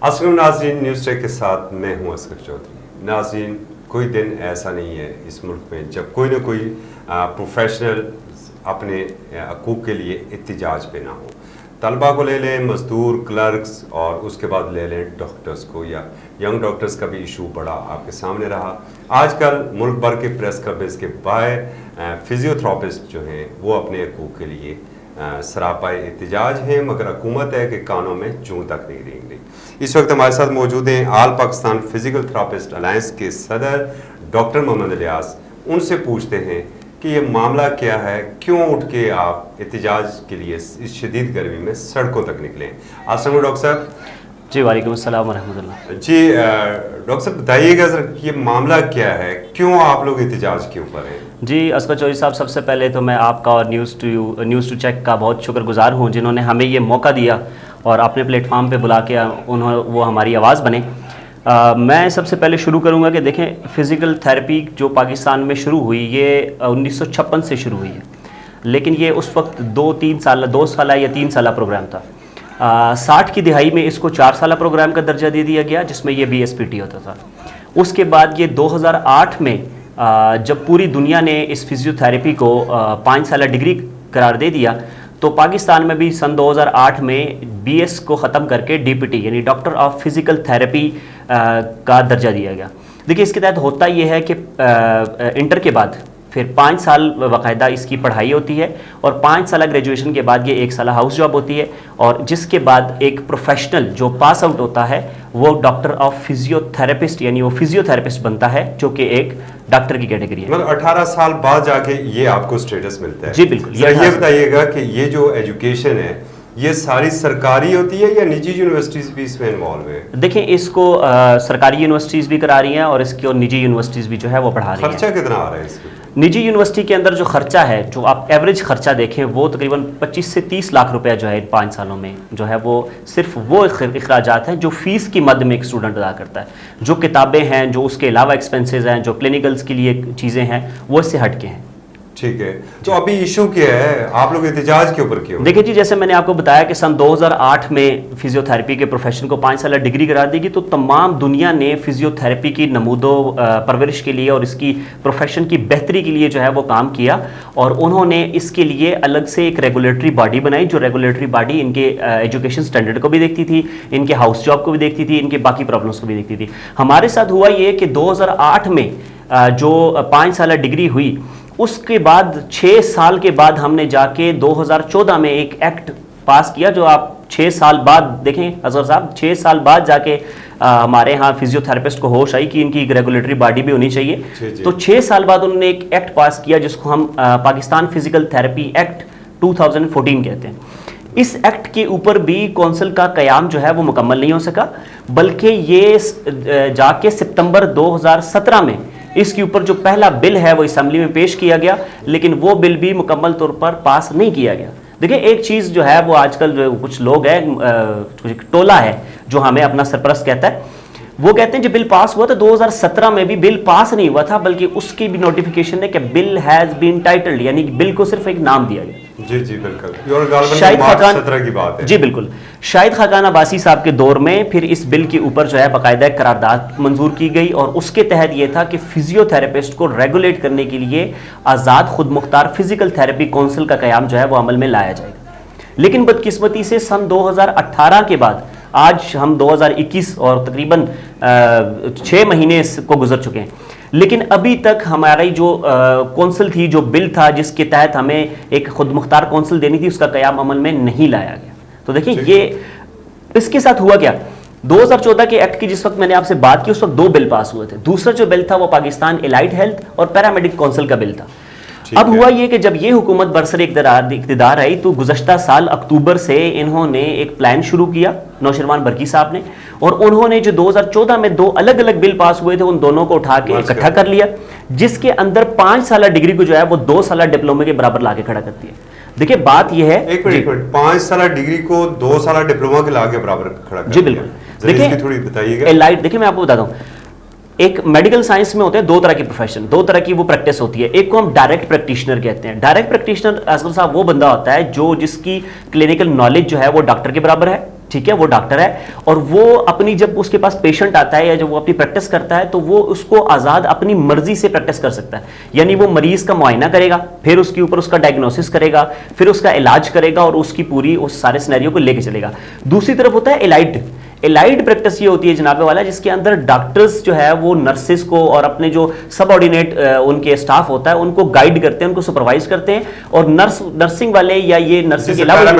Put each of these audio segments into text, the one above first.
अस्सलाम नाज़रीन, news check के साथ मैं हूं असगर चौधरी। नाज़रीन, कोई दिन ऐसा नहीं है इस मुल्क में जब कोई ना कोई प्रोफेशनल अपने हकूक़ के लिए एहतजाज पे ना हो। तलबा को ले लें, मजदूर, क्लर्क्स, और उसके बाद ले लें डॉक्टर्स को, या यंग डॉक्टर्स का भी इशू बड़ा आपके सामने रहा। आजकल मुल्क भर के प्रेस क्लब्स के बाहर फिजियोथेरापिस्ट जो हैं वो अपने हकूक़ के लिए सरापाए एहतजाज हैं, मगर हुकूमत है कि कानों में जूं तक नहीं रेंग रही। इस वक्त हमारे साथ मौजूद हैं आल पाकिस्तान फिजिकल थेरापिस्ट अलायंस के सदर डॉक्टर मोहम्मद इलियास। उनसे पूछते हैं कि ये मामला क्या है, क्यों उठ के आप एहतजाज के लिए इस शदीद गर्मी में सड़कों तक निकले। अस्सलाम डॉक्टर साहब। जी वालेकुम अस्सलाम वरहमतुल्लाह। जी डॉक्टर साहब, बताइएगा सर, ये मामला क्या है, क्यों आप लोग एहतजाज के ऊपर हैं? जी असगर चौधरी साहब, सबसे पहले तो मैं आपका और न्यूज़ टू चेक का बहुत शुक्रगुजार हूँ जिन्होंने हमें ये मौका दिया और अपने प्लेटफॉर्म पे बुला के वो हमारी आवाज़ बने। मैं सबसे पहले शुरू करूँगा कि देखें, फ़िज़िकल थेरेपी जो पाकिस्तान में शुरू हुई ये 1956 से शुरू हुई है, लेकिन ये उस वक्त 2 साल या 3 साल प्रोग्राम था। 60 की दिहाई में इसको 4 साल प्रोग्राम का दर्जा दे दिया गया, जिसमें ये BSPT होता था। उसके बाद ये 2008 में जब पूरी दुनिया ने इस फिजियोथेरेपी को 5 साल डिग्री करार दे दिया, तो पाकिस्तान में भी सन 2008 में BS को ख़त्म करके DPT यानी डॉक्टर ऑफ फिज़िकल थेरेपी का दर्जा दिया गया। देखिए, इसके तहत होता ये है कि इंटर के बाद फिर 5 साल बाकायदा इसकी पढ़ाई होती है, और 5 साल ग्रेजुएशन के बाद ये 1 साल हाउस जॉब होती है, और जिसके बाद एक प्रोफेशनल जो पास आउट होता है वो डॉक्टर ऑफ फिजियोथेरेपिस्ट यानी वो फिजियोथेरेपिस्ट बनता है, जो कि एक डॉक्टर की कैटेगरी है। मतलब 18 साल बाद जाके ये आपको स्टेटस मिलता है? जी बिल्कुल। ये बताइएगा कि ये जो एजुकेशन है ये सारी सरकारी होती है या निजी यूनिवर्सिटीज़ भी इसमें इन्वॉल्व है? देखिए, इसको सरकारी यूनिवर्सिटीज़ भी करा रही हैं और इसकी और निजी यूनिवर्सिटीज़ भी जो है वो पढ़ा रही हैं। खर्चा कितना आ रहा है इसका? निजी यूनिवर्सिटी के अंदर जो खर्चा है, जो आप एवरेज खर्चा देखें, वो तकरीबन 25 से 30 लाख रुपया जो है 5 सालों में जो है वो सिर्फ वो अखराजात हैं जो फ़ीस की मद में एक स्टूडेंट अदा करता है। जो किताबें हैं, जो उसके अलावा एक्सपेंसेस हैं, जो क्लिनिकल्स के लिए चीज़ें हैं, वो इससे हट के हैं। ठीक है, तो अभी इशू क्या है, आप लोग एहतजाज के ऊपर क्यों? देखिए जी, जैसे मैंने आपको बताया कि सन 2008 में फिजियोथेरेपी के प्रोफेशन को 5 साल डिग्री करार दी गई, तो तमाम दुनिया ने फिजियोथेरेपी की नमूदो परवरिश के लिए और इसकी प्रोफेशन की बेहतरी के लिए जो है वो काम किया, और उन्होंने इसके लिए अलग से एक रेगुलेटरी बॉडी बनाई, जो रेगुलेटरी बॉडी इनके एजुकेशन स्टैंडर्ड को भी देखती थी, इनके हाउस जॉब को भी देखती थी, इनके बाकी प्रॉब्लम्स को भी देखती थी। हमारे साथ हुआ ये कि 2008 में जो 5 साल डिग्री हुई, उसके बाद 6 साल के बाद हमने जाके 2014 में एक एक्ट पास किया, जो आप 6 साल बाद देखें अजहर साहब, 6 साल बाद जाके हमारे यहाँ फिजियोथेरेपिस्ट को होश आई कि इनकी एक रेगुलेटरी बॉडी भी होनी चाहिए। तो 6 साल बाद उन्होंने एक एक्ट पास किया जिसको हम पाकिस्तान फिजिकल थेरेपी एक्ट 2014 कहते हैं। इस एक्ट के ऊपर भी कौंसिल का क़याम जो है वो मुकम्मल नहीं हो सका, बल्कि ये जाके सितंबर 2017 में इसके ऊपर जो पहला बिल है वो असेंबली में पेश किया गया, लेकिन वो बिल भी मुकम्मल तौर पर पास नहीं किया गया। देखिए, एक चीज़ जो है वो आजकल कुछ लोग हैं, कुछ टोला है जो हमें अपना सरपरस्त कहता है, वो कहते हैं जो बिल पास हुआ था 2017 में भी बिल पास नहीं हुआ था, बल्कि उसकी भी नोटिफिकेशन है कि बिल हैज़ बीन टाइटल्ड, यानी बिल को सिर्फ एक नाम दिया गया। जी जी बिल्कुल, और शाहिद खाकान 17 की बात है। जी बिल्कुल, शाहिद खाकान अब्बासी साहब के दौर में फिर इस बिल के ऊपर जो है बाकायदा करारदाद मंजूर की गई, और उसके तहत ये था कि फिजियोथेरेपिस्ट को रेगुलेट करने के लिए आज़ाद खुद मुख्तार फिजिकल थेरेपी काउंसिल का क़याम जो है वो अमल में लाया जाएगा। लेकिन बदकिस्मती से सन 2018 के बाद आज हम 2021 और तकरीबन 6 महीने को गुजर चुके हैं, लेकिन अभी तक हमारी जो कौंसिल थी, जो बिल था जिसके तहत हमें एक खुद मुख्तार कौंसिल देनी थी, उसका क़याम अमल में नहीं लाया गया। तो देखिए, ये इसके साथ हुआ क्या, 2014 के एक्ट की जिस वक्त मैंने आपसे बात की उस वक्त 2 बिल पास हुए थे। दूसरा जो बिल था वो पाकिस्तान एलाइड हेल्थ और पैरामेडिक काउंसिल का बिल था। अब हुआ ये कि जब ये हुकूमत बरसर इक़्तिदार आई, तो गुज़श्ता साल अक्टूबर से इन्होंने एक प्लान शुरू किया, नौशरवान बरकी साहब ने, और उन्होंने जो 2014 में 2 अलग अलग बिल पास हुए थे उन दोनों को उठा के इकट्ठा कर लिया, जिसके अंदर 5 साल डिग्री को जो है वो 2 साल डिप्लोमे के बराबर लाके खड़ा करती है। देखिए, बात यह है, एक मिनट, 5 साल डिग्री को 2 साल डिप्लोमा के लाके बराबर खड़ा कर। जी बिल्कुल। देखिए, थोड़ी बताइएगा। एलाइड, देखिए मैं आपको बताता हूँ, एक मेडिकल साइंस में होते हैं 2 तरह की प्रोफेशन, 2 तरह की वो प्रैक्टिस होती है। एक को हम डायरेक्ट प्रैक्टिशनर कहते हैं। डायरेक्ट प्रैक्टिशनर असगर साहब वो बंदा होता है जो जिसकी क्लिनिकल नॉलेज जो है वो डॉक्टर के बराबर है, ठीक है, वो डॉक्टर है और वो अपनी जब उसके पास पेशेंट आता है या जब वो अपनी प्रैक्टिस करता है तो वो उसको आज़ाद अपनी मर्जी से प्रैक्टिस कर सकता है। यानी वो मरीज का मुआयना करेगा, फिर उसके ऊपर उसका डायग्नोसिस करेगा, फिर उसका इलाज करेगा और उसकी पूरी उस सारे सिनेरियो को लेके चलेगा। दूसरी तरफ होता है एलाइड प्रैक्टिस ये होती है जनाबे वाला, जिसके अंदर डॉक्टर्स जो है वो नर्सेस को और अपने जो सबऑर्डिनेट उनके स्टाफ होता है उनको गाइड करते हैं, उनको सुपरवाइज करते हैं। और नर्सिंग वाले या ये नर्सिंग के अलावा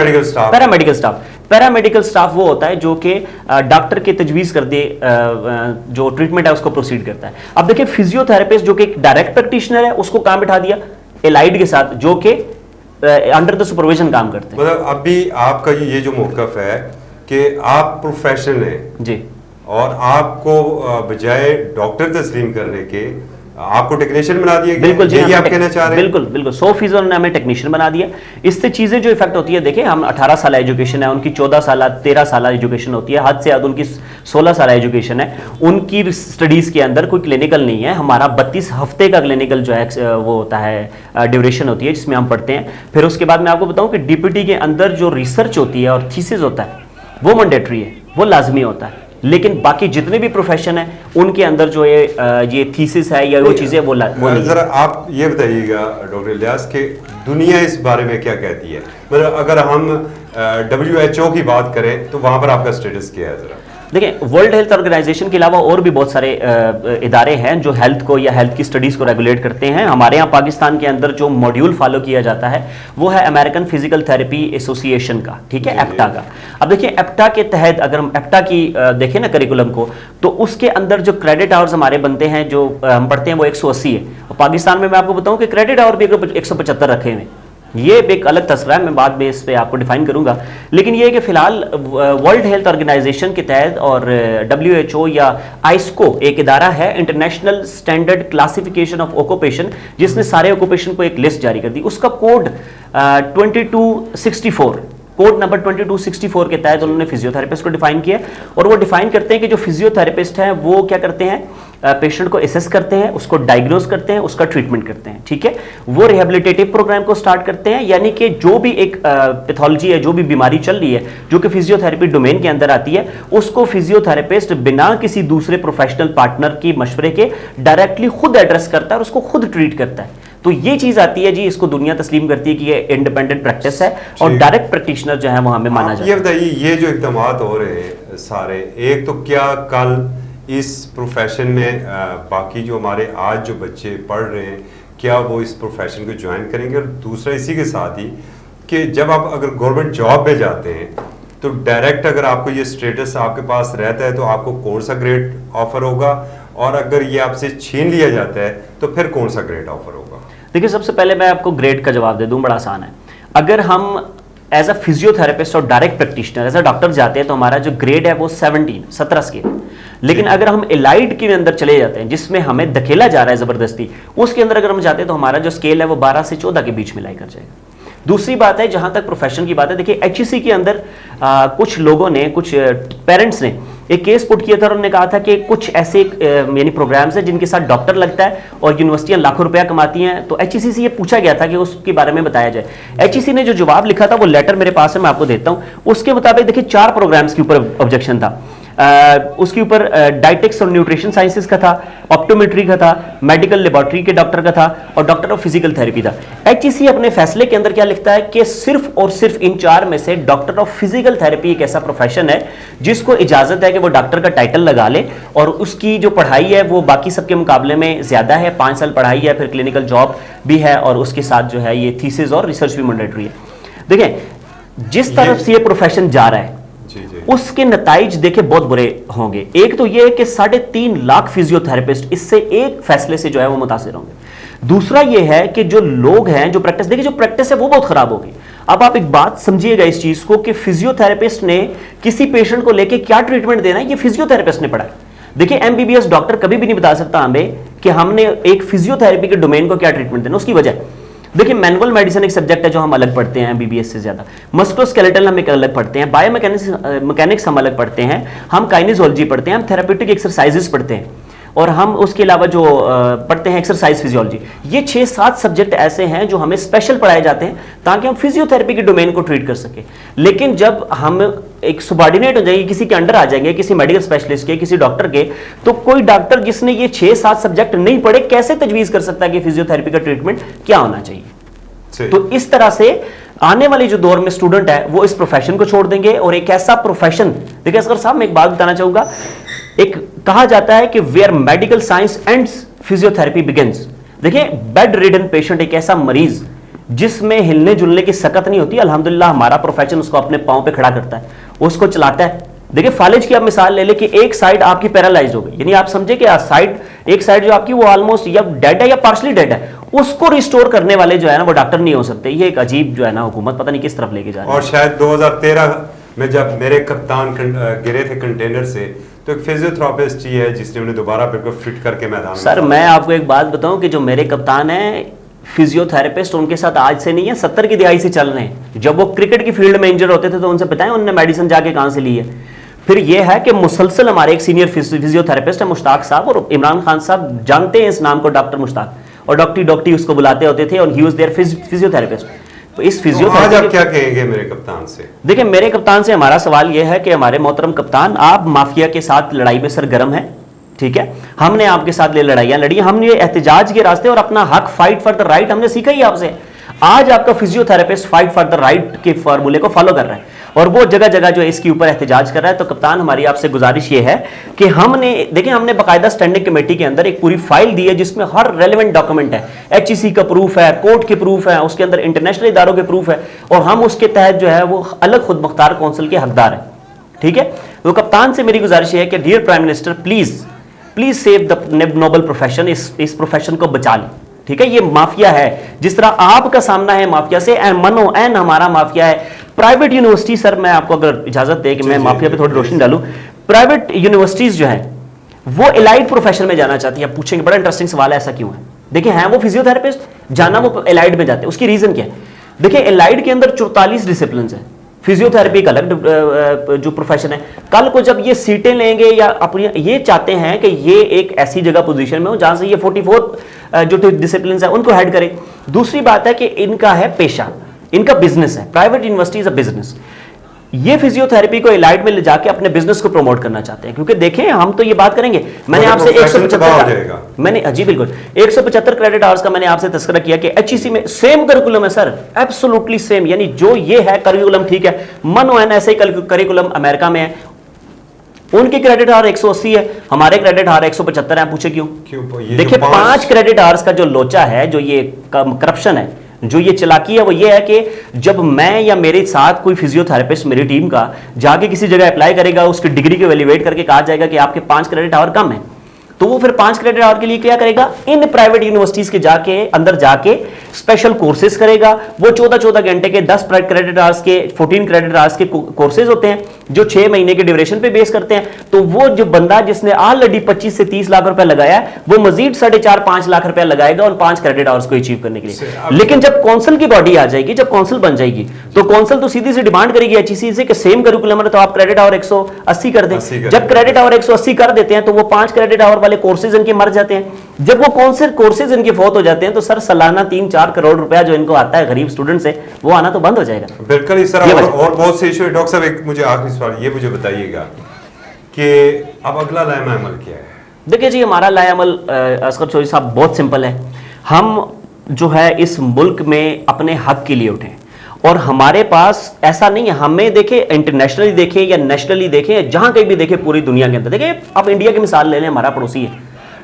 पैरामेडिकल स्टाफ वो होता है जो कि डॉक्टर के तजवीज़ कर दे जो ट्रीटमेंट है उसको प्रोसीड करता है। अब देखिए फिजियोथेरेपिस्ट जो कि एक डायरेक्ट प्रैक्टिशनर है उसको काम बिठा दिया एलाइड के साथ जो कि अंडर द सुपरविजन काम करते हैं। मतलब अभी आपका ये जो मौकफ है कि आप प्रोफेशनल हैं जी, और आपको बजाय डॉक्टर तस्लीम करने के आपको टेक्नीशियन बना दिया गया। बिल्कुल जी, यही आप कहना चाह रहे हैं? बिल्कुल 100% उन्होंने हमें टेक्नीशियन बना दिया। इससे चीज़ें जो इफेक्ट होती है, देखिए हम 18 साल एजुकेशन है, उनकी 14 साल 13 साल एजुकेशन होती है, हद से हद उनकी 16 साल एजुकेशन है। उनकी स्टडीज़ के अंदर कोई क्लिनिकल नहीं है, हमारा 32 हफ्ते का क्लिनिकल जो है वो होता है ड्यूरेशन होती है जिसमें हम पढ़ते हैं। फिर उसके बाद मैं आपको बताऊँ कि डीपीटी के अंदर जो रिसर्च होती है और थीसिस होता है वो मैंडेटरी है, वो लाजमी होता है। लेकिन बाकी जितने भी प्रोफेशन है उनके अंदर जो ये थीसिस है या वो चीज़ें वो नहीं। जरा आप ये बताइएगा डॉक्टर इलियास कि दुनिया इस बारे में क्या कहती है। मतलब अगर हम WHO की बात करें तो वहाँ पर आपका स्टेटस क्या है जरा? देखिए वर्ल्ड हेल्थ ऑर्गेनाइजेशन के अलावा और भी बहुत सारे इदारे हैं जो हेल्थ को या हेल्थ की स्टडीज़ को रेगुलेट करते हैं। हमारे यहाँ पाकिस्तान के अंदर जो मॉड्यूल फॉलो किया जाता है वो है अमेरिकन फिजिकल थेरेपी एसोसिएशन का, ठीक है, एप्टा का। अब देखिए एप्टा के तहत अगर हम एप्टा की देखें ना करिकुलम को, तो उसके अंदर जो क्रेडिट आवर्स हमारे बनते हैं जो हम पढ़ते हैं वो 180 है। और पाकिस्तान में मैं आपको बताऊँ कि क्रेडिट आवर भी 175 रखे हुए। ये एक अलग तस्वीर है, मैं बाद में इस पे आपको डिफाइन करूंगा। लेकिन ये है कि फिलहाल वर्ल्ड हेल्थ ऑर्गेनाइजेशन के तहत और WHO या आइस्को एक इदारा है, international standard classification of occupation, जिसने सारे ऑक्यूपेशन को एक लिस्ट जारी कर दी। उसका कोड 2264 कोड नंबर 2264 के तहत उन्होंने फिजियोथेरेपिस्ट को डिफाइन किया और वो डिफाइन करते हैं कि जो फिजियोथेरेपिस्ट हैं वो क्या करते हैं, पेशेंट को असेस करते हैं, उसको डायग्नोज करते हैं, उसका ट्रीटमेंट करते हैं, ठीक है। वो रिहेबिलिटेटिव प्रोग्राम को स्टार्ट करते हैं, यानी कि जो भी एक पैथोलॉजी है, जो भी बीमारी चल रही है जो कि फिजियोथेरेपी डोमेन के अंदर आती है, उसको फिजियोथेरेपिस्ट बिना किसी दूसरे प्रोफेशनल पार्टनर की मशवरे के डायरेक्टली खुद एड्रेस करता है और उसको खुद ट्रीट करता है। तो ये चीज आती है जी, इसको दुनिया तस्लीम करती है कि ये इंडिपेंडेंट प्रैक्टिस है और डायरेक्ट प्रैक्टिशनर जो है वो हमें माना जाता है। ये बताइए, ये जो इक़दामात हो रहे हैं सारे, एक तो क्या कल इस प्रोफेशन में बाकी जो हमारे आज जो बच्चे पढ़ रहे हैं क्या वो इस प्रोफेशन को ज्वाइन करेंगे? और दूसरा इसी के साथ ही कि जब आप अगर गवर्नमेंट जॉब में जाते हैं तो डायरेक्ट अगर आपको ये स्टेटस आपके पास रहता है तो आपको कौन सा ग्रेड ऑफर होगा, और अगर ये आपसे छीन लिया जाता है तो फिर कौन सा ग्रेड ऑफर होगा? देखिए सबसे पहले मैं आपको ग्रेड का जवाब दे दूं, बड़ा आसान है। अगर हम एज अ फिजियोथेरेपिस्ट और direct practitioner as a doctor जाते हैं तो हमारा जो ग्रेड है वो 17 स्केल। लेकिन अगर हम एलाइड के अंदर चले जाते हैं जिसमें हमें धकेला जा रहा है जबरदस्ती, उसके अंदर अगर हम जाते हैं तो हमारा जो स्केल है वो 12 से 14 के बीच में लाई कर जाएगा। दूसरी बात है, जहां तक प्रोफेशन की बात है, देखिए HEC के अंदर कुछ लोगों ने, कुछ पेरेंट्स ने एक केस पुट किया था और उन्होंने कहा था कि कुछ ऐसे यानी प्रोग्राम्स हैं जिनके साथ डॉक्टर लगता है और यूनिवर्सिटियां लाखों रुपया कमाती हैं। तो HEC से ये पूछा गया था कि उसके बारे में बताया जाए। HEC ने जो जवाब लिखा था वो लेटर मेरे पास है, मैं आपको देता हूँ। उसके मुताबिक देखिए 4 प्रोग्राम्स के ऊपर ऑब्जेक्शन था। उसके ऊपर डाइटिक्स और न्यूट्रिशन साइंसेस का था, ऑप्टोमेट्री का था, मेडिकल लेबोरेटरी के डॉक्टर का था और डॉक्टर ऑफ फिजिकल थेरेपी था। HEC अपने फैसले के अंदर क्या लिखता है कि सिर्फ और सिर्फ इन 4 में से डॉक्टर ऑफ फिजिकल थेरेपी एक ऐसा प्रोफेशन है जिसको इजाजत है कि वो डॉक्टर का टाइटल लगा ले और उसकी जो पढ़ाई है वो बाकी सबके मुकाबले में ज्यादा है। 5 साल पढ़ाई है, फिर क्लिनिकल जॉब भी है और उसके साथ जो है ये थीसिस और रिसर्च भी मैंडेटरी है। देखिए जिस तरफ से ये प्रोफेशन जा रहा है उसके नताइज देखे बहुत बुरे होंगे। एक तो ये है कि 3.5 लाख फिजियोथेरेपिस्ट इससे एक फैसले से जो है वो मुतासिर होंगे। दूसरा ये है कि जो लोग हैं जो प्रैक्टिस, देखिए जो प्रैक्टिस है वो बहुत खराब होगी। अब आप एक बात समझिएगा इस चीज को कि फिजियोथेरेपिस्ट ने किसी पेशेंट को लेके क्या ट्रीटमेंट देना है ये फिजियोथेरेपिस्ट ने पढ़ा है। देखिए MBBS डॉक्टर कभी भी नहीं बता सकता हमें कि हमने एक फिजियोथेरेपी के डोमेन को क्या ट्रीटमेंट देना। उसकी वजह देखिए मैनुअल मेडिसिन एक सब्जेक्ट है जो हम अलग पढ़ते हैं MBBS से ज्यादा, मस्कुलोस्केलेटल हम एक अलग पढ़ते हैं, बायोमैकेनिक्स हम अलग पढ़ते हैं, हम काइनेजोलॉजी पढ़ते हैं, हम थेराप्यूटिक एक्सरसाइजेस पढ़ते हैं और हम उसके अलावा जो पढ़ते हैं एक्सरसाइज फिजियोलॉजी। ये 6-7 सब्जेक्ट ऐसे हैं जो हमें स्पेशल पढ़ाए जाते हैं ताकि हम फिजियोथेरेपी के डोमेन को ट्रीट कर सकें। लेकिन जब हम एक सुबॉर्डिनेट हो जाएंगे, किसी के अंडर आ जाएंगे, किसी मेडिकल स्पेशलिस्ट के, किसी डॉक्टर के, तो कोई डॉक्टर जिसने ये 6-7 सब्जेक्ट नहीं पढ़े कैसे तजवीज कर सकता है कि फिजियोथेरेपी का ट्रीटमेंट क्या होना चाहिए। तो इस तरह से आने वाले जो दौर में स्टूडेंट है वो इस प्रोफेशन को छोड़ देंगे और एक ऐसा प्रोफेशन, देखिए असगर साहब मैं एक बात बताना चाहूंगा, एक कहा जाता है कि where medical science ends physiotherapy begins. देखिए बेड रिडन पेशेंट, एक ऐसा मरीज जिसमें हिलने जुलने की सकत नहीं होती, अल्हम्दुलिल्लाह हमारा प्रोफेशन उसको अपने पांव पे खड़ा करता है, उसको चलाता है। देखिए फालिज की आप मिसाल ले ले कि एक साइड आपकी पैरालाइज हो गई, यानी आप समझे कि एक साइड जो आपकी वो ऑलमोस्ट या डेड है या पार्शली डेड है, उसको रिस्टोर करने वाले जो है ना वो डॉक्टर नहीं हो सकते। ये एक अजीब जो है ना हुकूमत पता नहीं किस तरफ लेके जा रही है। और शायद 2013 में जब मेरे कप्तान गिरे थे कंटेनर से, तो एक फिजियोथेरेपिस्ट ही है जिसने उन्हें दोबारा बिल्कुल फिट करके मैदान में। सर मैं आपको एक बात बताऊं कि जो मेरे कप्तान है फिजियोथेरेपिस्ट, उनके साथ आज से नहीं है 70 की दिहाई से चल रहे हैं। जब वो क्रिकेट की फील्ड में इंजर होते थे तो उनसे बताएं उन्होंने मेडिसिन जाके कहां से ली है। फिर यह है कि मुसलसल हमारे एक सीनियर फिजियोथेरेपिस्ट है मुश्ताक साहब, और इमरान खान साहब जानते हैं इस नाम को, डॉक्टर मुश्ताक, और डॉक्टी उसको बुलाते होते थे, और ही वाज देयर फिजियोथेरेपिस्ट। तो इस फिजियोथेरेपी आप क्या कहेंगे मेरे कप्तान से? देखिए मेरे कप्तान से हमारा सवाल यह है कि हमारे मोहतरम कप्तान, आप माफिया के साथ लड़ाई में सरगर्म है, ठीक है, हमने आपके साथ लड़ाइयां लड़ी, हमने एहतजाज के रास्ते और अपना हक, फाइट फॉर द राइट हमने सीखा ही आपसे। आज आपका physiotherapist fight for the right के फार्मूले को फॉलो कर रहा है और वो जगह जगह जो इसके ऊपर एहतजाज कर रहा है। तो कप्तान हमारी आपसे गुजारिश ये है कि हमने बाकायदा स्टैंडिंग कमेटी के अंदर एक पूरी फाइल दी है जिसमें हर रेलेवेंट डॉक्यूमेंट है, HEC का प्रूफ है, कोर्ट के प्रूफ है, उसके अंदर इंटरनेशनल इदारों के प्रूफ है, और हम उसके तहत जो है वो अलग खुद मुख्तार कौंसिल के हकदार हैं, ठीक है। तो कप्तान से मेरी गुजारिश है कि dear prime minister please save the noble profession, इस प्रोफेशन को बचा लें, ठीक है। ये माफिया है, जिस तरह आपका सामना है माफिया से, मनो एन हमारा माफिया है। प्राइवेट यूनिवर्सिटी, सर मैं आपको अगर इजाजत दे कि मैं माफिया पे थोड़ी रोशनी डालूं, प्राइवेट यूनिवर्सिटीज जो हैं वो एलाइड प्रोफेशन में जाना चाहती है। आप पूछेंगे बड़ा इंटरेस्टिंग सवाल है, ऐसा क्यों है? देखिए हैं वो फिजियोथेरेपिस्ट, जाना वो एलाइड में जाते हैं, उसकी रीजन क्या है? देखिए एलाइड के अंदर 44 डिसिप्लिन है, फिजियोथेरेपी का अलग जो प्रोफेशन है। कल को जब ये सीटें लेंगे या अपनी ये चाहते हैं कि ये एक ऐसी जगह पोजीशन में हो जहां से ये 44 जो डिसिप्लिन है उनको हेड करें। दूसरी बात है कि इनका है पेशा, इनका बिजनेस है, private university is a business. ये फिजियोथेरेपी को एलाइड में ले जाके अपने बिजनेस को प्रमोट करना चाहते हैं, क्योंकि देखें हम तो ये बात करेंगे, मैंने आपसे 175 क्रेडिट आवर्स का मैंने आपसे तस्करा किया कि HEC में सेम करिकुलम है सर, एब्सोल्युटली सेम, यानी जो ये है करिकुलम ठीक है, मनो एन ऐसे ही करिकुलम अमेरिका में है, उनके क्रेडिट आवर 180 है, हमारे क्रेडिट आवर 175 है। पूछे क्यों? देखिए 5 क्रेडिट आवर्स का जो लोचा है, जो ये करप्शन है, जो ये चालाकी है, वो ये है कि जब मैं या मेरे साथ कोई फिजियोथेरेपिस्ट मेरी टीम का जाके किसी जगह अप्लाई करेगा, उसकी डिग्री को वैल्यूएट करके कहा जाएगा कि आपके 5 क्रेडिट आवर कम है, तो वो फिर 5 क्रेडिट आवर के लिए क्या करेगा? इन प्राइवेट यूनिवर्सिटीज के अंदर जाके स्पेशल कोर्सेज करेगा। वो 14 घंटे के 10 क्रेडिट आवर्स के 14 क्रेडिट आवर्स के कोर्सेज होते हैं जो 6 महीने के ड्यूरेशन पे बेस करते हैं। तो वो जो बंदा जिसने ऑलरेडी 25 से 30 लाख रुपए लगाया है, वो मजीद 4.5-5 लाख रुपए लगाएगा उन 5 क्रेडिट आवर्स को अचीव करने के लिए। लेकिन जब काउंसिल की बॉडी आ जाएगी, जब काउंसिल बन जाएगी, तो काउंसिल तो सीधी सी डिमांड करेगी HEC से कि सेम करिकुलम है तो आप क्रेडिट आवर 180 कर दें। जब क्रेडिट आवर 180 कर देते हैं तो वो 5 क्रेडिट आवर वाले कोर्सेज इनके मर जाते हैं। जब वो कोर्सेज इनके फौत हो जाते हैं तो सर सालाना 3-4 करोड़ रुपया जो इनको आता है गरीब स्टूडेंट से, वो आना तो बंद हो जाएगा। बिल्कुल इस तरह और बहुत से इशू है। डॉक्टर साहब एक मुझे आखिरी सवाल ये मुझे बताइएगा कि अब अगला लाएम अमल क्या है? देखिए जी हमारा लाएम अमल असगर चौधरी साहब बहुत सिंपल है। हम जो है इस मुल्क में अपने हक के लिए उठे और हमारे पास ऐसा नहीं है, हमें देखे इंटरनेशनली देखें या नेशनली देखें, जहां कहीं भी देखें पूरी दुनिया के अंदर देखिए, अब इंडिया की मिसाल ले लें, हमारा पड़ोसी है,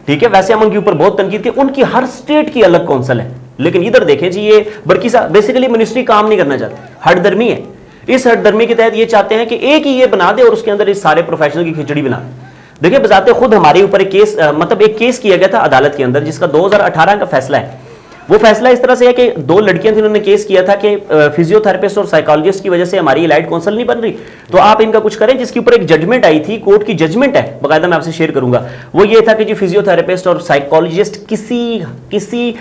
ठीक है, वैसे हम उनके ऊपर बहुत तनकीद की, उनकी हर स्टेट की अलग काउंसिल है, लेकिन इधर देखें जी ये बड़की सा बेसिकली मिनिस्ट्री काम नहीं करना चाहती, हटदर्मी है। इस हटदर्मी के तहत ये चाहते हैं कि एक ही ये बना दे और उसके अंदर इस सारे प्रोफेशनल की खिचड़ी बना दे। देखिए बजाते खुद हमारे ऊपर एक केस एक केस किया गया था अदालत के अंदर जिसका 2018 का फैसला है। वो फैसला इस तरह से है कि 2 लड़कियां थी, उन्होंने केस किया था कि फिजियोथेरेपिस्ट और साइकोलॉजिस्ट की वजह से हमारी एलाइड काउंसिल नहीं बन रही, तो आप इनका कुछ करें। जिसके ऊपर एक जजमेंट आई थी, कोर्ट की जजमेंट है, बाकायदा मैं आपसे शेयर करूंगा। वो ये था कि जी फिजियोथेरेपिस्ट और साइकोलॉजिस्ट किसी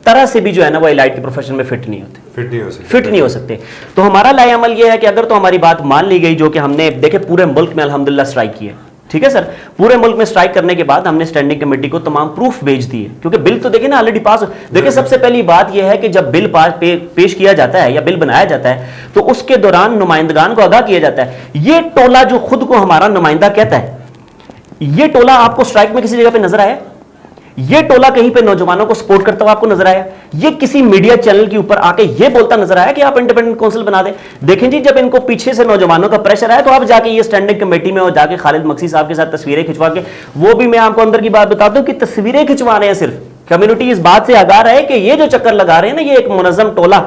तरह से भी जो है ना वो एलाइड के प्रोफेशन में फिट नहीं हो सकते। तो हमारा लाए अमल ये है कि अगर तो हमारी बात मान ली गई, जो कि हमने देखे पूरे मुल्क में अल्हम्दुलिल्लाह स्ट्राइक की है, ठीक है सर। पूरे मुल्क में स्ट्राइक करने के बाद हमने स्टैंडिंग कमेटी को तमाम प्रूफ भेज दिए, क्योंकि बिल तो देखिए ना ऑलरेडी पास। देखिए सबसे पहली बात यह है कि जब बिल पेश किया जाता है या बिल बनाया जाता है तो उसके दौरान नुमाइंदगान को आगाह किया जाता है। ये टोला जो खुद को हमारा नुमाइंदा कहता है, ये टोला आपको स्ट्राइक में किसी जगह पे नजर आया? ये टोला कहीं पे नौजवानों को सपोर्ट करता हुआ आपको नजर आया? ये किसी मीडिया चैनल के ऊपर आके ये बोलता नजर आया कि आप इंडिपेंडेंट काउंसिल बना दें? देखें जी, जब इनको पीछे से नौजवानों का प्रेशर आया तो आप जाके ये स्टैंडिंग कमेटी में और जाके खालिद मक्सी साहब के साथ तस्वीरें खिंचवा के, वो भी मैं आपको अंदर की बात बताता हूं कि तस्वीरें खिंचवा रहे हैं। सिर्फ कम्युनिटी इस बात से आगाह रहे कि ये जो चक्कर लगा रहे हैं ना, ये एक मुनज़्ज़म टोला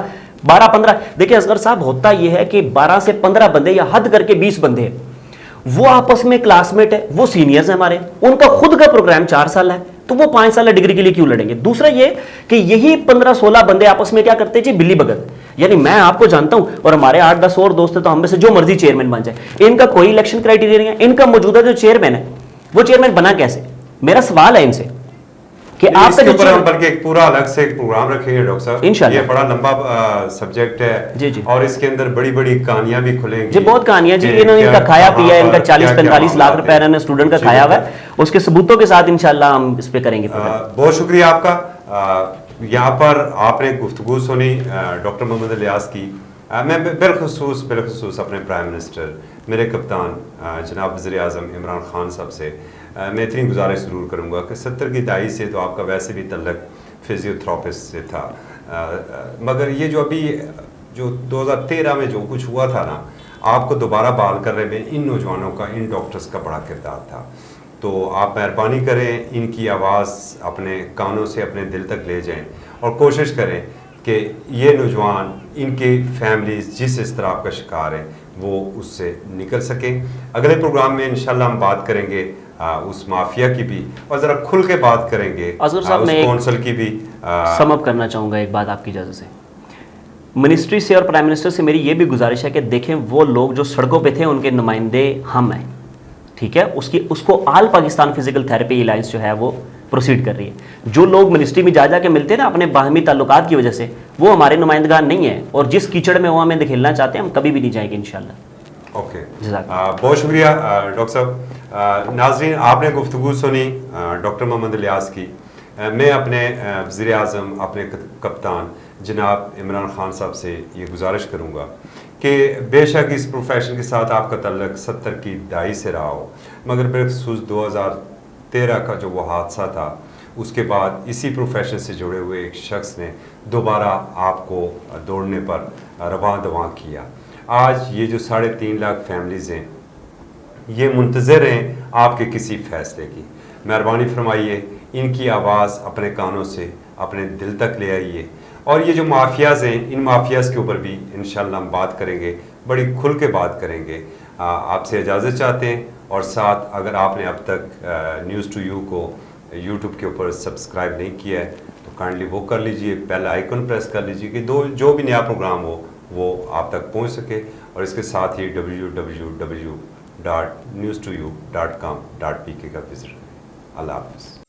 12-15, देखिए असगर साहब, होता यह है कि 12 से 15 बंदे या हद करके 20 बंदे हैं, वो आपस में क्लासमेट है, वो सीनियर्स हैं हमारे, उनका खुद का प्रोग्राम 4 साल है, तो वो 5 साल डिग्री के लिए क्यों लड़ेंगे? दूसरा ये कि यही 15-16 बंदे आपस में क्या करते हैं जी, बिल्ली भगत। यानी मैं आपको जानता हूं और हमारे 8-10 और दोस्त हैं, तो हम में से जो मर्जी चेयरमैन बन जाए, इनका कोई इलेक्शन क्राइटेरिया नहीं है। इनका मौजूदा जो चेयरमैन है वो चेयरमैन बना कैसे? मेरा सवाल है इनसे कि आप बल्कि एक पूरा अलग से एक प्रोग्राम रखेंगे डॉक्टर साहब, इंशाल्लाह। ये बड़ा लंबा सब्जेक्ट है जी जी, और इसके अंदर बड़ी बड़ी कहानियां भी खुलेंगी जी, बहुत कहानियां जी। इन्होंने इनका खाया पिया, इनका 40-45 लाख रुपए इन्होंने स्टूडेंट का खाया हुआ है, उसके सबूतों के साथ इंशाल्लाह हम इस पे करेंगे। बहुत शुक्रिया आपका। यहाँ पर आपने गुफ्तगू सुनी डॉक्टर मोहम्मद इलियास की। मैं बिलखुसूस अपने प्राइम मिनिस्टर, मेरे कप्तान जनाब वज़ीर-ए-आज़म इमरान खान साहब से मैं इतनी गुजारिश ज़रूर करूँगा कि 70 की दहाई से तो आपका वैसे भी तल्लक फिजियोथेरापिस्ट से था, मगर ये जो अभी जो 2013 में जो कुछ हुआ था ना, आपको दोबारा बहाल करने में इन नौजवानों का, इन डॉक्टर्स का बड़ा किरदार था। तो आप मेहरबानी करें, इनकी आवाज़ अपने कानों से अपने दिल तक ले जाएं और कोशिश करें कि ये नौजवान, इनके फैमिलीज़ जिस इस्तिराब का शिकार हैं वो उससे निकल सकें। अगले प्रोग्राम में इंशाल्लाह हम बात करेंगे उस माफिया की भी, और ज़रा खुल के बात करेंगे असगर साहब, उस मैं कौंसल की भी समअप करना चाहूँगा एक बात आपकी इजाज़त से। मिनिस्ट्री से और प्राइम मिनिस्टर से मेरी ये भी गुजारिश है कि देखें, वो लोग जो सड़कों पे थे उनके नुमाइंदे हम हैं, ठीक है? उसको आल पाकिस्तान फिजिकल थेरेपी अलायंस जो है वो प्रोसीड कर रही है। जो लोग मिनिस्ट्री में जा के मिलते हैं ना अपने बाहमी ताल्लुकात की वजह से, वो हमारे नुमाइंदगान नहीं है, और जिस कीचड़ में वो हमें धकेलना चाहते हैं हम कभी भी नहीं जाएंगे इंशाल्लाह। ओके, बहुत शुक्रिया डॉक्टर साहब। नाज़रीन, आपने गुफ्तगू सुनी डॉक्टर मोहम्मद इलियास की। मैं अपने वज़ीर-ए-आज़म, अपने कप्तान जनाब इमरान खान साहब से ये गुजारिश करूँगा कि बेशक इस प्रोफेशन के साथ आपका तल्लक 70 की दहाई से रहा हो, मगर बिलखुसूस 2013 का जो वो हादसा था, उसके बाद इसी प्रोफेशन से जुड़े हुए एक शख्स ने दोबारा आपको दौड़ने पर रवां दवां किया। आज ये जो 3.5 लाख फैमिलीज़ हैं, ये मुंतज़िर हैं आपके किसी फ़ैसले की। मेहरबानी फरमाइए, इनकी आवाज़ अपने कानों से अपने दिल तक ले आइए, और ये जो माफियाज़ हैं, इन माफियाज़ के ऊपर भी इंशाल्लाह हम बात करेंगे, बड़ी खुल के बात करेंगे। आपसे इजाज़त चाहते हैं, और साथ अगर आपने अब तक न्यूज़ टू यू को यूट्यूब के ऊपर सब्सक्राइब नहीं किया है तो काइंडली वो कर लीजिए, बेल आइकन प्रेस कर लीजिए कि जो भी नया प्रोग्राम हो वो आप तक पहुंच सके, और इसके साथ ही www.newstoyou.com.pk का विजिट करें। अल्लाह हाफ़िज़।